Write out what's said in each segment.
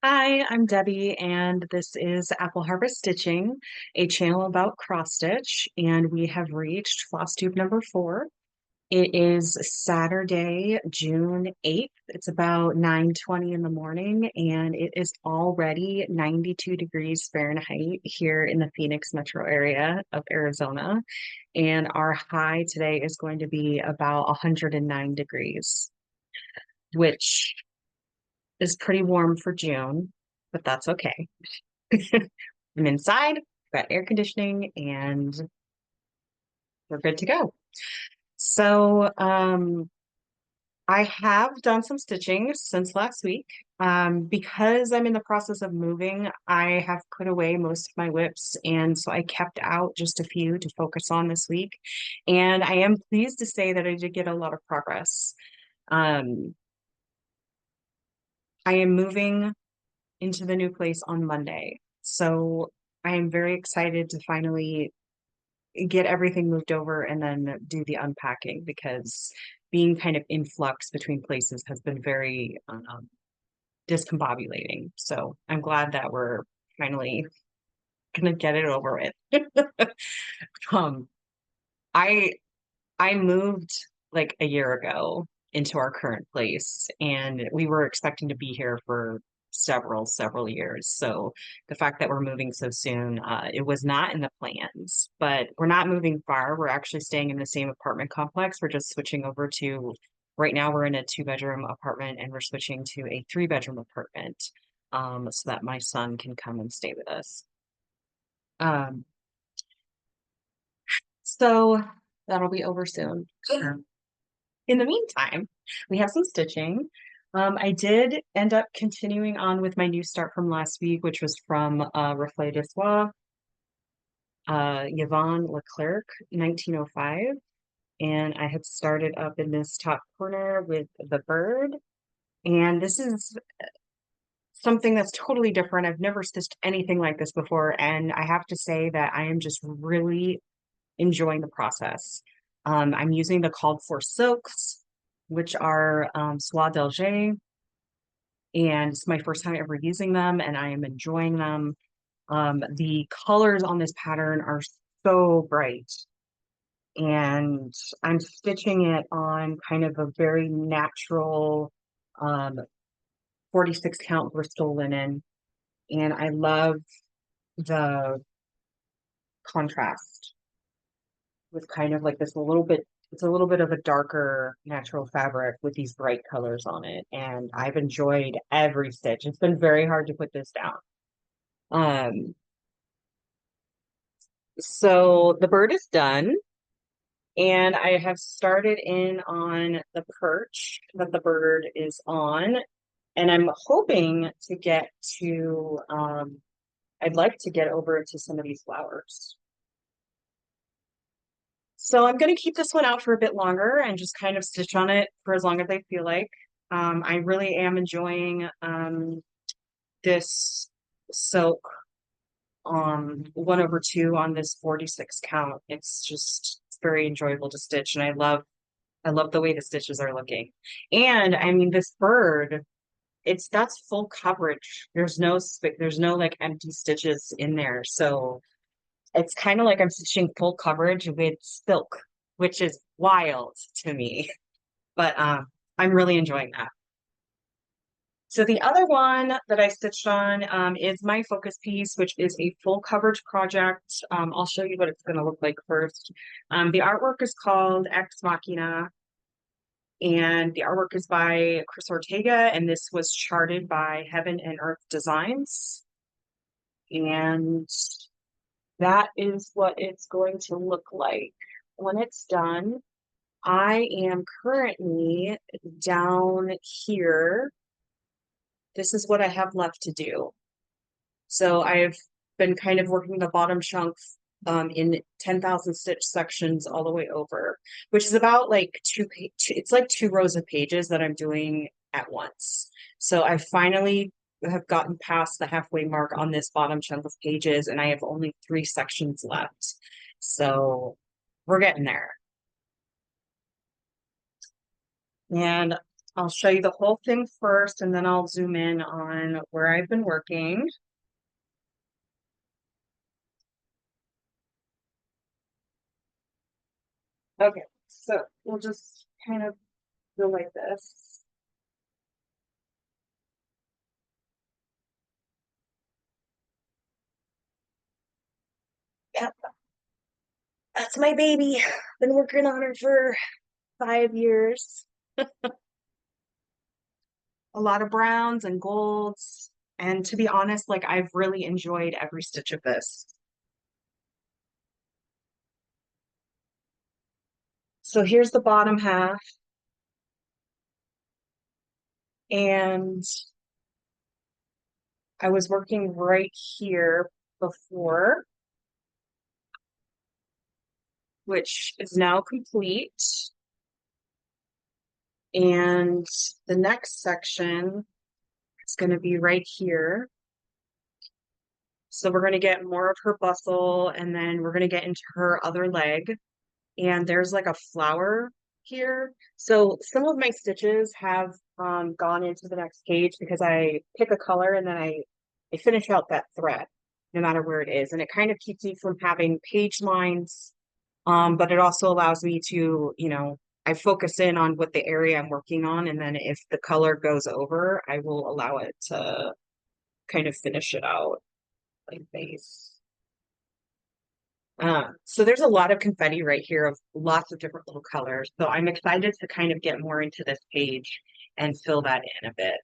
Hi, I'm Debbie, and this is Apple Harvest Stitching, a channel about cross stitch, and we have reached Flosstube number 4. It is Saturday, June 8th. It's about 9:20 in the morning, and it is already 92 degrees Fahrenheit here in the Phoenix metro area of Arizona, and our high today is going to be about 109 degrees, which is pretty warm for June, but that's okay. I'm inside, got air conditioning, and we're good to go. So, I have done some stitching since last week. Because I'm in the process of moving, I have put away most of my WIPs, and so I kept out just a few to focus on this week. And I am pleased to say that I did get a lot of progress. Um, I am moving into the new place on Monday. So I am very excited to finally get everything moved over and then do the unpacking because being kind of in flux between places has been very discombobulating. So I'm glad that we're finally gonna get it over with. um, I I moved like a year ago into our current place, and we were expecting to be here for several years. So the fact that we're moving so soon, it was not in the plans, but we're not moving far. We're actually staying in the same apartment complex. We're just switching over to, right now we're in a 2-bedroom apartment and we're switching to a 3-bedroom apartment, so that my son can come and stay with us. Um, so that'll be over soon. Sure. In the meantime, we have some stitching. I did end up continuing on with my new start from last week, which was from Reflets, Yvonne Leclerq, 1905. And I had started up in this top corner with the bird. And this is something that's totally different. I've never stitched anything like this before. And I have to say that I am just really enjoying the process. I'm using the called for silks, which are Soie, and it's my first time ever using them, and I am enjoying them. The colors on this pattern are so bright, and I'm stitching it on kind of a very natural 46 count Bristol linen, and I love the contrast with kind of like this a little bit, it's a little bit of a darker natural fabric with these bright colors on it, and I've enjoyed every stitch. It's been very hard to put this down. Um, So the bird is done, and I have started in on the perch that the bird is on, and I'm hoping to get to, I'd like to get over to some of these flowers. So I'm going to keep this one out for a bit longer and just kind of stitch on it for as long as I feel like. I really am enjoying this silk 1/2 on this 46 count. It's very enjoyable to stitch, and I love the way the stitches are looking. And I mean, this bird, that's full coverage. There's no like empty stitches in there. So it's kind of like I'm stitching full coverage with silk, which is wild to me. But I'm really enjoying that. So the other one that I stitched on is my focus piece, which is a full coverage project. I'll show you what it's going to look like first. The artwork is called Ex Machina, and the artwork is by Chris Ortega, and this was charted by Heaven and Earth Designs. And that is what it's going to look like when it's done. I am currently down here. This is what I have left to do. So I've been kind of working the bottom chunk in 10,000 stitch sections all the way over, which is about like it's like 2 rows of pages that I'm doing at once. So I finally have gotten past the halfway mark on this bottom chunk of pages, and I have only 3 sections left. So we're getting there. And I'll show you the whole thing first, and then I'll zoom in on where I've been working. Okay, so we'll just kind of go like this. Yep, that's my baby. Been working on her for 5 years. A lot of browns and golds. And to be honest, like I've really enjoyed every stitch of this. So here's the bottom half. And I was working right here before, which is now complete. And the next section is going to be right here. So we're going to get more of her bustle, and then we're going to get into her other leg. And there's like a flower here. So some of my stitches have gone into the next page because I pick a color and then I finish out that thread no matter where it is. And it kind of keeps me from having page lines. But it also allows me to, I focus in on what the area I'm working on. And then if the color goes over, I will allow it to kind of finish it out like base. So there's a lot of confetti right here of lots of different little colors. So I'm excited to kind of get more into this page and fill that in a bit.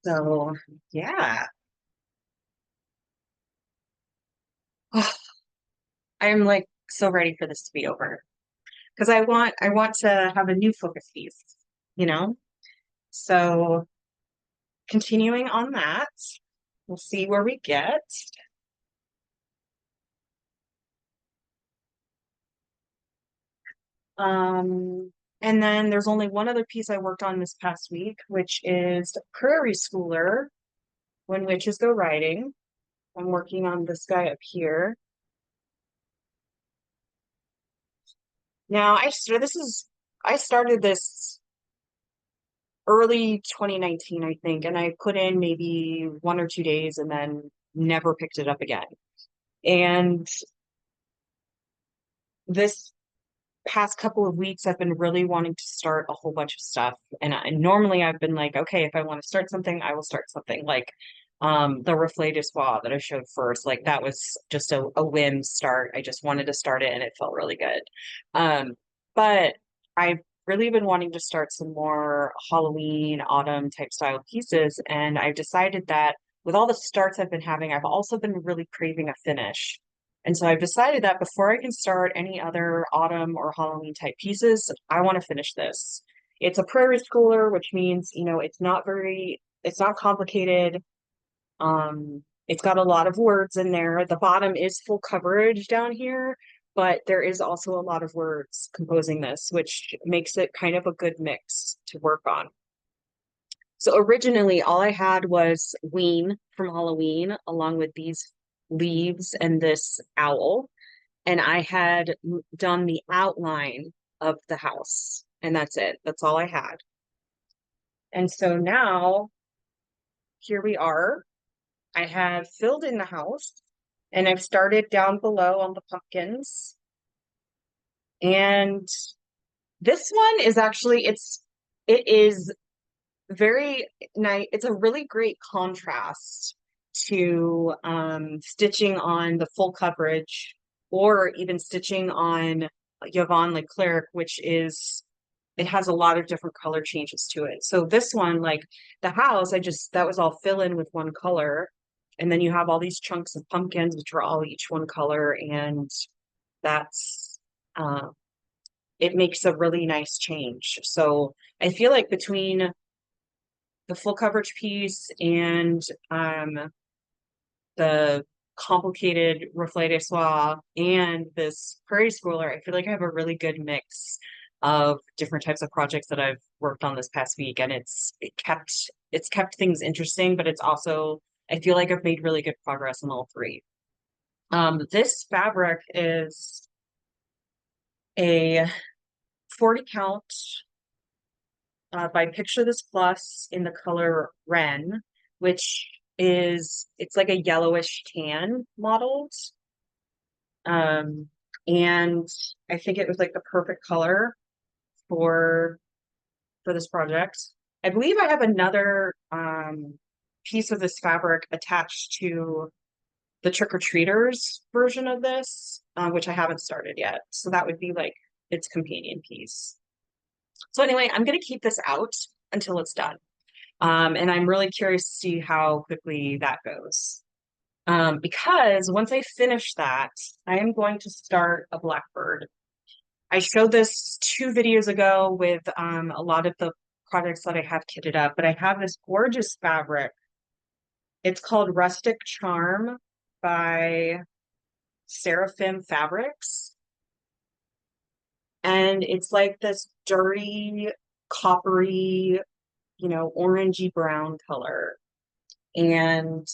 So yeah. I'm like so ready for this to be over because I want to have a new focus piece, you know? So continuing on that, we'll see where we get. And then there's only one other piece I worked on this past week, which is Prairie Schooler, When Witches Go Riding. I'm working on this guy up here. Now I started this early 2019, I think, and I put in maybe 1 or 2 days and then never picked it up again. And this past couple of weeks, I've been really wanting to start a whole bunch of stuff. And normally I've been like, okay, if I want to start something, I will start something like the Reflets Soie that I showed first. Like that was just a whim start. I just wanted to start it and it felt really good. But I've really been wanting to start some more Halloween, autumn type style pieces. And I've decided that with all the starts I've been having, I've also been really craving a finish. And so I've decided that before I can start any other autumn or Halloween type pieces, I want to finish this. It's a Prairie Schooler, which means, it's not complicated. It's got a lot of words in there. The bottom is full coverage down here, but there is also a lot of words composing this, which makes it kind of a good mix to work on. So originally, all I had was Ween from Halloween, along with these leaves and this owl. And I had done the outline of the house, and that's it. That's all I had. And so now, here we are. I have filled in the house, and I've started down below on the pumpkins. And this one is actually, it is very nice. It's a really great contrast to stitching on the full coverage or even stitching on Yvonne Leclerq, which is, it has a lot of different color changes to it. So this one, like the house, that was all fill in with one color. And then you have all these chunks of pumpkins, which are all each one color. And that's, it makes a really nice change. So I feel like between the full coverage piece and the complicated Reflets Soie and this Prairie Schooler, I feel like I have a really good mix of different types of projects that I've worked on this past week, and it's kept things interesting, but it's also, I feel like I've made really good progress in all three. This fabric is a 40 count by Picture This Plus in the color Ren, which it's like a yellowish tan modeled. And I think it was like the perfect color for this project. I believe I have another piece of this fabric attached to the Trick-or-Treaters version of this, which I haven't started yet. So that would be like its companion piece. So anyway, I'm going to keep this out until it's done. And I'm really curious to see how quickly that goes. Because once I finish that, I am going to start a blackbird. I showed this 2 videos ago with a lot of the projects that I have kitted up, but I have this gorgeous fabric. It's called Rustic Charm by Seraphim Fabrics. And it's like this dirty, coppery, orangey brown color. And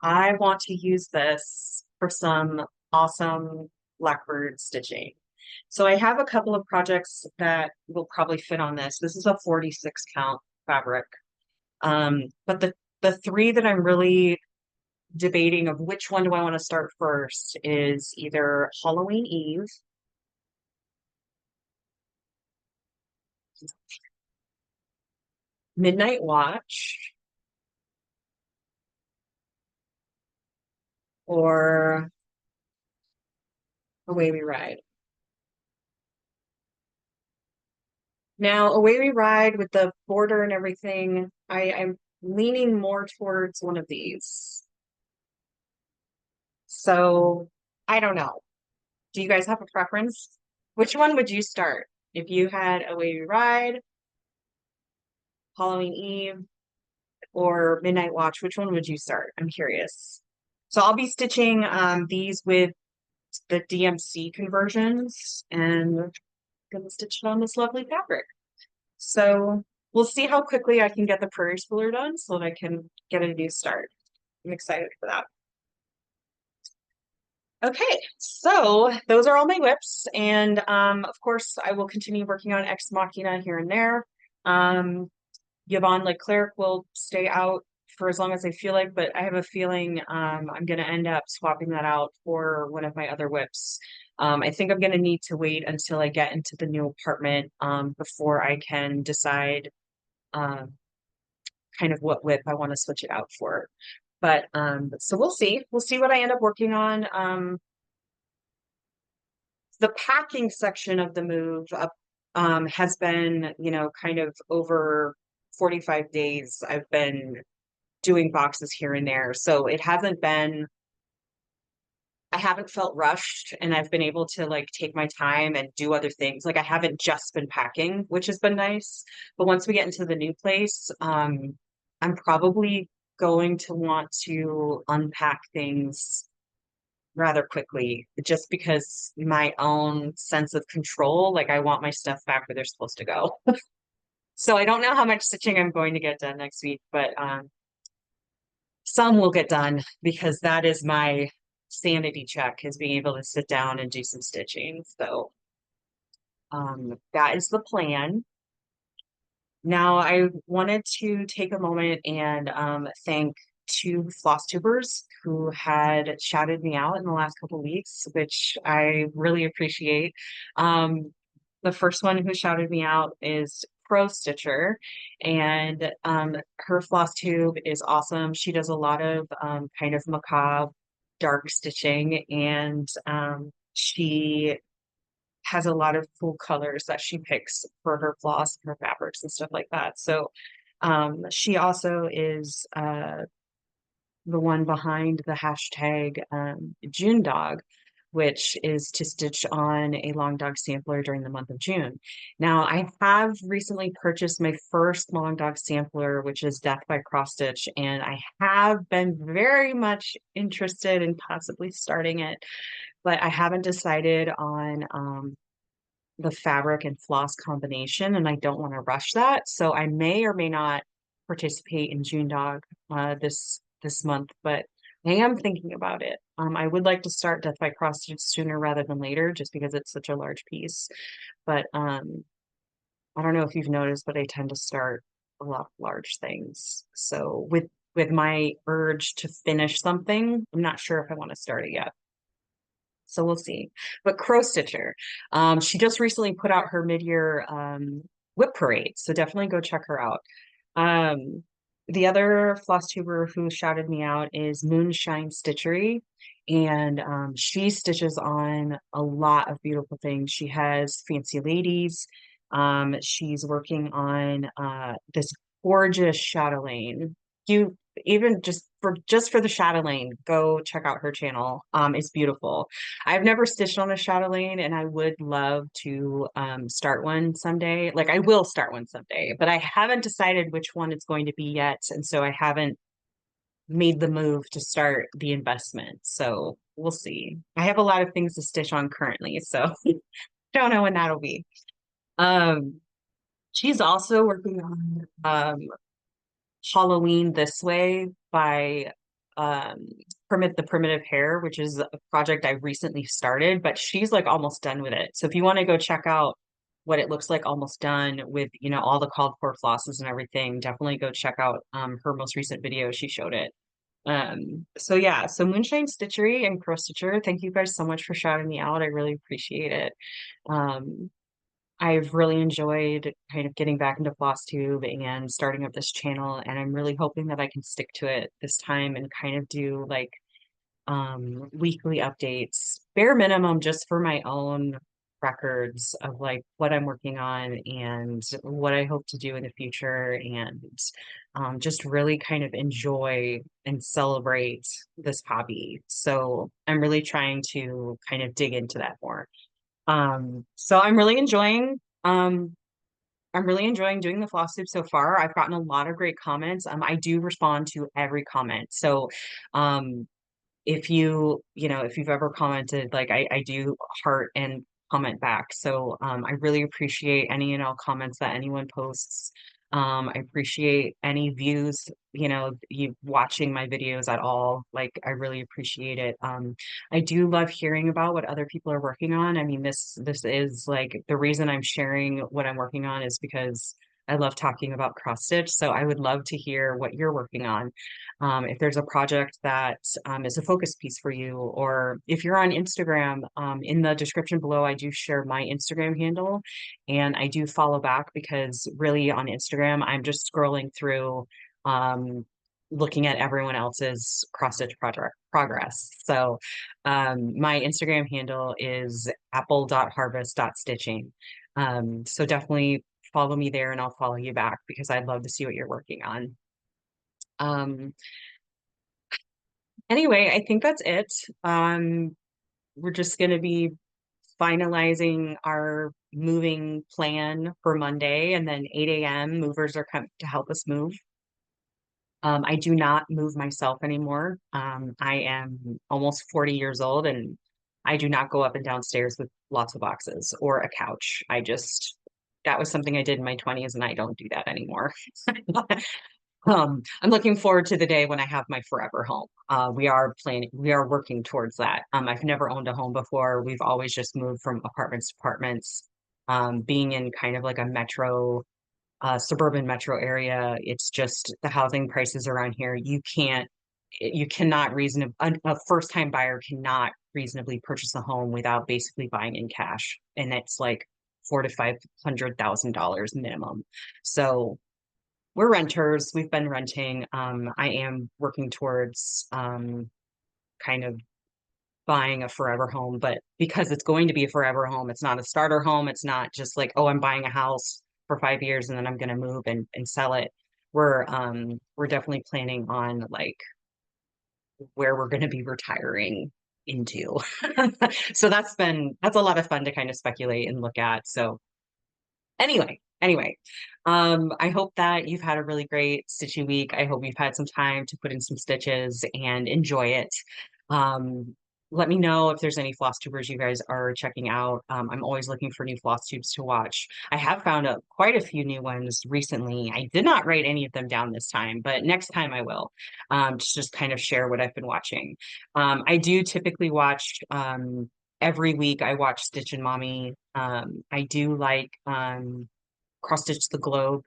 I want to use this for some awesome blackbird stitching. So I have a couple of projects that will probably fit on this. This is a 46 count fabric. But the 3 that I'm really debating of which one do I want to start first is either Halloween Eve, Midnight Watch, or Away We Ride. Now, Away We Ride with the border and everything, I'm leaning more towards one of these. So I don't know. Do you guys have a preference? Which one would you start? If you had Away We Ride, Halloween Eve, or Midnight Watch, which one would you start? I'm curious. So I'll be stitching these with the DMC conversions and gonna stitch it on this lovely fabric. So we'll see how quickly I can get the Prairie Schooler done so that I can get a new start. I'm excited for that. Okay, so those are all my WIPs, and of course I will continue working on Ex Machina here and there. Yvonne Leclerq will stay out for as long as I feel like, but I have a feeling I'm going to end up swapping that out for one of my other WIPs. I think I'm going to need to wait until I get into the new apartment before I can decide kind of what WIP I want to switch it out for. But so we'll see. We'll see what I end up working on. The packing section of the move up has been, kind of over 45 days. I've been doing boxes here and there. So it hasn't been, I haven't felt rushed, and I've been able to like take my time and do other things. Like I haven't just been packing, which has been nice. But once we get into the new place, I'm probably going to want to unpack things rather quickly, just because my own sense of control, like I want my stuff back where they're supposed to go. So I don't know how much stitching I'm going to get done next week, but some will get done because that is my sanity check, is being able to sit down and do some stitching. So that is the plan. Now I wanted to take a moment and thank 2 Flosstubers who had shouted me out in the last couple of weeks, which I really appreciate. The first one who shouted me out is Pro Stitcher, and her floss tube is awesome. She does a lot of kind of macabre dark stitching, and she has a lot of cool colors that she picks for her floss, her fabrics and stuff like that. So she also is the one behind the hashtag June Dog, which is to stitch on a long dog sampler during the month of June. Now, I have recently purchased my first long dog sampler, which is Death by Cross Stitch, and I have been very much interested in possibly starting it, but I haven't decided on the fabric and floss combination, and I don't want to rush that. So I may or may not participate in June Dog this month, but I am thinking about it. I would like to start Death by Cross Stitch sooner rather than later, just because it's such a large piece. But I don't know if you've noticed, but I tend to start a lot of large things. So with my urge to finish something, I'm not sure if I want to start it yet. So we'll see. But Crow Stitcher, she just recently put out her mid-year WIP parade, so definitely go check her out. Um, the other floss tuber who shouted me out is Moonshine Stitchery, and she stitches on a lot of beautiful things. She has Fancy Ladies. She's working on this gorgeous chatelaine. You even just for the chatelaine, go check out her channel. It's beautiful. I've never stitched on a chatelaine, and I would love to start one someday. Like I will start one someday, but I haven't decided which one it's going to be yet, and so I haven't made the move to start the investment. So we'll see. I have a lot of things to stitch on currently, so don't know when that'll be. Um, she's also working on Halloween This Way by Permit the Primitive Hair, which is a project I recently started, but she's like almost done with it. So if you want to go check out what it looks like almost done with, all the called for flosses and everything, definitely go check out her most recent video. She showed it. So yeah, so Moonshine Stitchery and Crow Stitcher, thank you guys so much for shouting me out. I really appreciate it. Um, I've really enjoyed kind of getting back into Flosstube and starting up this channel, and I'm really hoping that I can stick to it this time and kind of do like weekly updates, bare minimum just for my own records of like what I'm working on and what I hope to do in the future, and just really kind of enjoy and celebrate this hobby. So I'm really trying to kind of dig into that more. So I'm really enjoying doing the floss tube so far. I've gotten a lot of great comments. I do respond to every comment. So um if you've ever commented, like I do heart and comment back. So I really appreciate any and all comments that anyone posts. I appreciate any views, you watching my videos at all. Like I really appreciate it. I do love hearing about what other people are working on. I mean, this is like the reason I'm sharing what I'm working on is because I love talking about cross stitch. So I would love to hear what you're working on. If there's a project that is a focus piece for you, or if you're on Instagram, in the description below, I do share my Instagram handle, and I do follow back because really on Instagram, I'm just scrolling through, um, looking at everyone else's cross stitch project progress. So my Instagram handle is apple.harvest.stitching. So definitely follow me there and I'll follow you back because I'd love to see what you're working on. Um, anyway, I think that's it. We're just going to be finalizing our moving plan for Monday, and then 8 a.m. movers are coming to help us move. I do not move myself anymore. I am almost 40 years old and I do not go up and down stairs with lots of boxes or a couch. That was something I did in my 20s and I don't do that anymore. I'm looking forward to the day when I have my forever home. We are working towards that. I've never owned a home before. We've always just moved from apartments to apartments. Being in kind of like a suburban metro area, it's just the housing prices around here. You cannot a first time buyer cannot reasonably purchase a home without basically buying in cash. And it's like $400,000 to $500,000 minimum. So we're renters. We've been renting. I am working towards kind of buying a forever home, but because it's going to be a forever home, it's not a starter home. It's not just like, oh, I'm buying a house for 5 years and then I'm gonna move and sell it. We're definitely planning on like where we're gonna be retiring into. So that's a lot of fun to kind of speculate and look at. So anyway, I hope that you've had a really great stitching week. I hope you've had some time to put in some stitches and enjoy it. let me know if there's any Flosstubers you guys are checking out. I'm always looking for new Flosstubes to watch. I have found quite a few new ones recently. I did not write any of them down this time, but next time I will, to just kind of share what I've been watching. I do typically watch every week. I watch Stitch and Mommy. I do like Cross Stitch the Globe.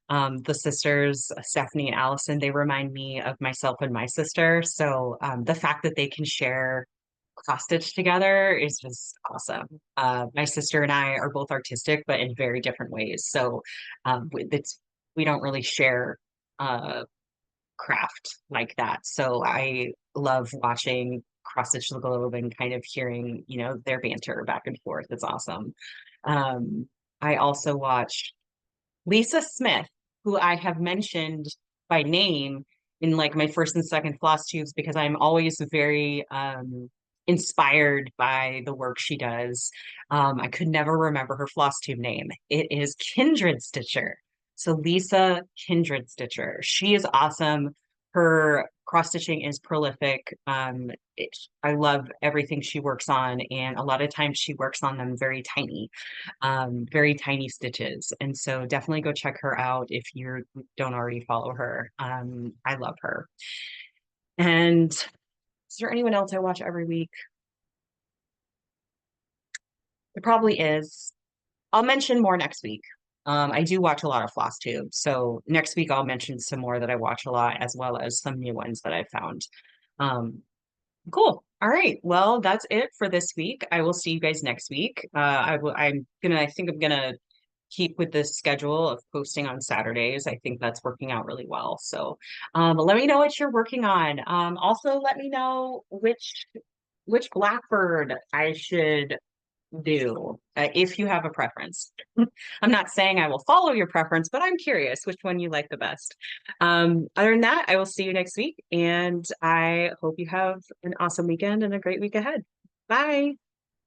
The sisters, Stephanie and Allison, they remind me of myself and my sister. So the fact that they can share cross stitch together is just awesome. My sister and I are both artistic, but in very different ways. So it's we don't really share uh, craft like that. So I love watching cross stitch the globe and kind of hearing, their banter back and forth. It's awesome. Um, I also watch Lisa Smith, who I have mentioned by name in like my first and second floss tubes because I'm always very inspired by the work she does. I could never remember her floss tube name. It is Kindred Stitcher. So Lisa Kindred Stitcher. She is awesome. Her cross stitching is prolific. I love everything she works on, and a lot of times she works on them very tiny stitches. And so definitely go check her out if you don't already follow her. I love her. And is there anyone else I watch every week? There probably is. I'll mention more next week. I do watch a lot of Flosstube, so next week I'll mention some more that I watch a lot, as well as some new ones that I found. Um, Cool. All right. Well, that's it for this week. I will see you guys next week. I think I'm gonna keep with this schedule of posting on Saturdays. I think that's working out really well. So, let me know what you're working on. Also let me know which Blackbird I should do, if you have a preference. I'm not saying I will follow your preference, but I'm curious which one you like the best. Other than that, I will see you next week, and I hope you have an awesome weekend and a great week ahead. Bye.